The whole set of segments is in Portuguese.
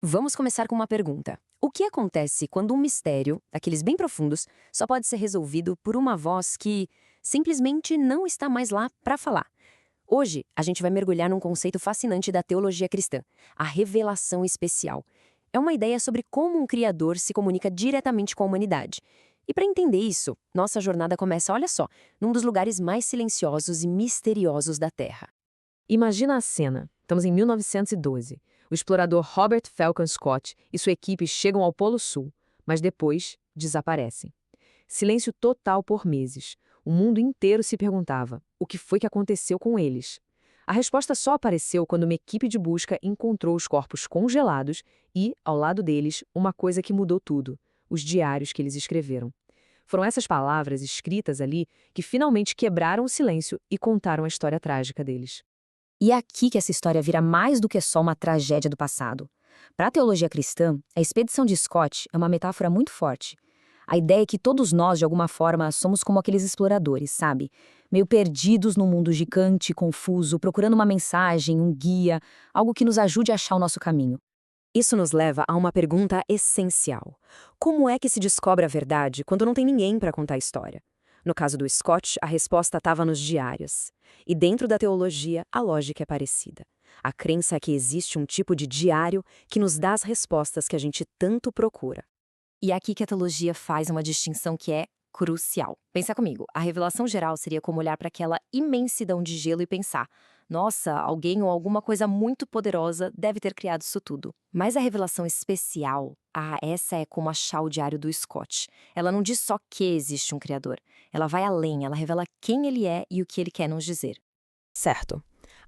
Vamos começar com uma pergunta. O que acontece quando um mistério, daqueles bem profundos, só pode ser resolvido por uma voz que simplesmente não está mais lá para falar? Hoje, a gente vai mergulhar num conceito fascinante da teologia cristã, a revelação especial. É uma ideia sobre como um criador se comunica diretamente com a humanidade. E para entender isso, nossa jornada começa, olha só, num dos lugares mais silenciosos e misteriosos da Terra. Imagina a cena. Estamos em 1912. O explorador Robert Falcon Scott e sua equipe chegam ao Polo Sul, mas depois desaparecem. Silêncio total por meses. O mundo inteiro se perguntava o que foi que aconteceu com eles. A resposta só apareceu quando uma equipe de busca encontrou os corpos congelados e, ao lado deles, uma coisa que mudou tudo: os diários que eles escreveram. Foram essas palavras escritas ali que finalmente quebraram o silêncio e contaram a história trágica deles. E é aqui que essa história vira mais do que só uma tragédia do passado. Para a teologia cristã, a expedição de Scott é uma metáfora muito forte. A ideia é que todos nós, de alguma forma, somos como aqueles exploradores, sabe? Meio perdidos num mundo gigante, confuso, procurando uma mensagem, um guia, algo que nos ajude a achar o nosso caminho. Isso nos leva a uma pergunta essencial. Como é que se descobre a verdade quando não tem ninguém para contar a história? No caso do Scott, a resposta estava nos diários. E dentro da teologia, a lógica é parecida. A crença é que existe um tipo de diário que nos dá as respostas que a gente tanto procura. E é aqui que a teologia faz uma distinção que é crucial. Pensa comigo, a revelação geral seria como olhar para aquela imensidão de gelo e pensar: nossa, alguém ou alguma coisa muito poderosa deve ter criado isso tudo. Mas a revelação especial, essa é como achar o diário do Scott. Ela não diz só que existe um criador. Ela vai além, ela revela quem ele é e o que ele quer nos dizer. Certo.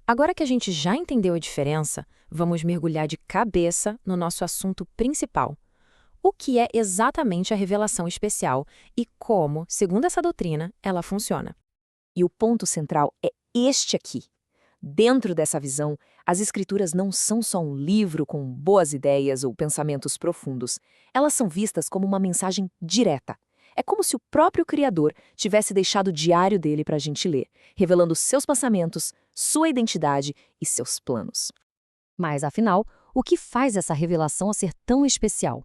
Agora que a gente já entendeu a diferença, vamos mergulhar de cabeça no nosso assunto principal. O que é exatamente a revelação especial e como, segundo essa doutrina, ela funciona? E o ponto central é este aqui. Dentro dessa visão, as escrituras não são só um livro com boas ideias ou pensamentos profundos. Elas são vistas como uma mensagem direta. É como se o próprio Criador tivesse deixado o diário dele para a gente ler, revelando seus pensamentos, sua identidade e seus planos. Mas, afinal, o que faz essa revelação ser tão especial?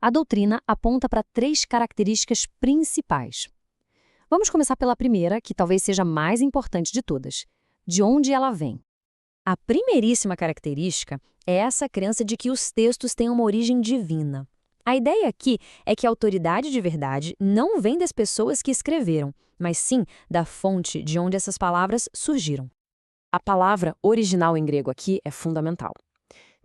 A doutrina aponta para três características principais. Vamos começar pela primeira, que talvez seja a mais importante de todas: de onde ela vem. A primeiríssima característica é essa crença de que os textos têm uma origem divina. A ideia aqui é que a autoridade de verdade não vem das pessoas que escreveram, mas sim da fonte de onde essas palavras surgiram. A palavra original em grego aqui é fundamental.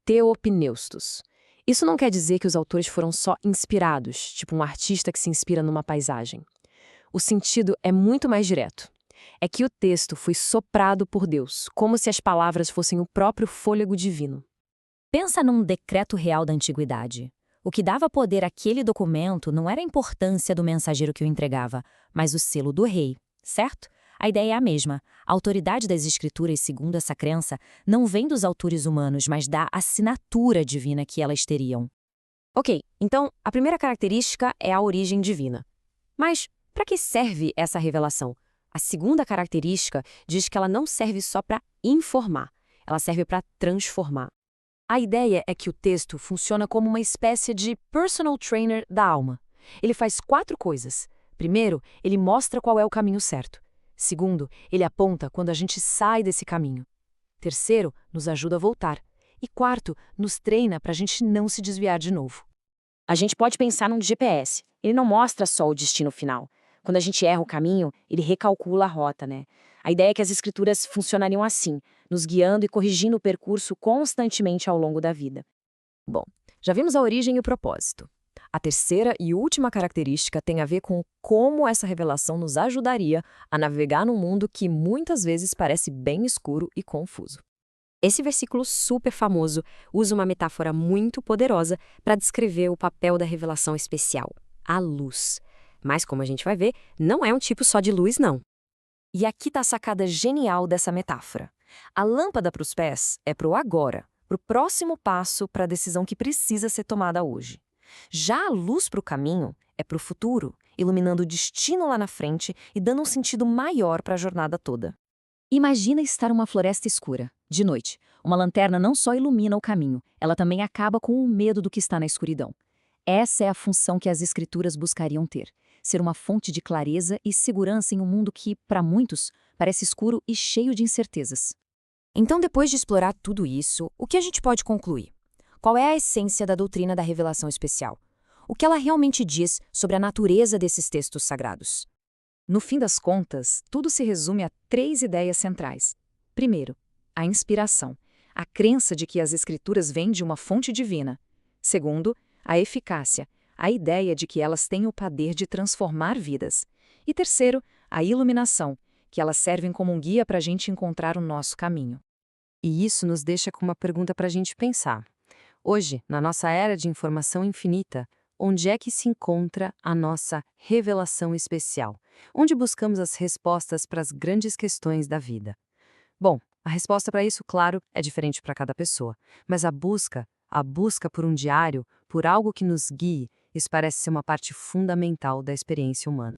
Theopneustos. Isso não quer dizer que os autores foram só inspirados, tipo um artista que se inspira numa paisagem. O sentido é muito mais direto. É que o texto foi soprado por Deus, como se as palavras fossem o próprio fôlego divino. Pensa num decreto real da antiguidade. O que dava poder àquele documento não era a importância do mensageiro que o entregava, mas o selo do rei, certo? A ideia é a mesma. A autoridade das escrituras, segundo essa crença, não vem dos autores humanos, mas da assinatura divina que elas teriam. Ok, então a primeira característica é a origem divina. Mas para que serve essa revelação? A segunda característica diz que ela não serve só para informar, ela serve para transformar. A ideia é que o texto funciona como uma espécie de personal trainer da alma. Ele faz 4 coisas. Primeiro, ele mostra qual é o caminho certo. Segundo, ele aponta quando a gente sai desse caminho. Terceiro, nos ajuda a voltar. E quarto, nos treina para a gente não se desviar de novo. A gente pode pensar num GPS. Ele não mostra só o destino final. Quando a gente erra o caminho, ele recalcula a rota, né? A ideia é que as escrituras funcionariam assim, nos guiando e corrigindo o percurso constantemente ao longo da vida. Bom, já vimos a origem e o propósito. A terceira e última característica tem a ver com como essa revelação nos ajudaria a navegar num mundo que muitas vezes parece bem escuro e confuso. Esse versículo super famoso usa uma metáfora muito poderosa para descrever o papel da revelação especial, a luz. Mas, como a gente vai ver, não é um tipo só de luz, não. E aqui está a sacada genial dessa metáfora. A lâmpada para os pés é para o agora, para o próximo passo, para a decisão que precisa ser tomada hoje. Já a luz para o caminho é para o futuro, iluminando o destino lá na frente e dando um sentido maior para a jornada toda. Imagina estar numa floresta escura, de noite. Uma lanterna não só ilumina o caminho, ela também acaba com o medo do que está na escuridão. Essa é a função que as escrituras buscariam ter: ser uma fonte de clareza e segurança em um mundo que, para muitos, parece escuro e cheio de incertezas. Então, depois de explorar tudo isso, o que a gente pode concluir? Qual é a essência da doutrina da revelação especial? O que ela realmente diz sobre a natureza desses textos sagrados? No fim das contas, tudo se resume a 3 ideias centrais. Primeiro, a inspiração, a crença de que as escrituras vêm de uma fonte divina. Segundo, a eficácia, a ideia de que elas têm o poder de transformar vidas. E terceiro, a iluminação, que elas servem como um guia para a gente encontrar o nosso caminho. E isso nos deixa com uma pergunta para a gente pensar. Hoje, na nossa era de informação infinita, onde é que se encontra a nossa revelação especial? Onde buscamos as respostas para as grandes questões da vida? Bom, a resposta para isso, claro, é diferente para cada pessoa, mas a busca por um diário, por algo que nos guie, isso parece ser uma parte fundamental da experiência humana.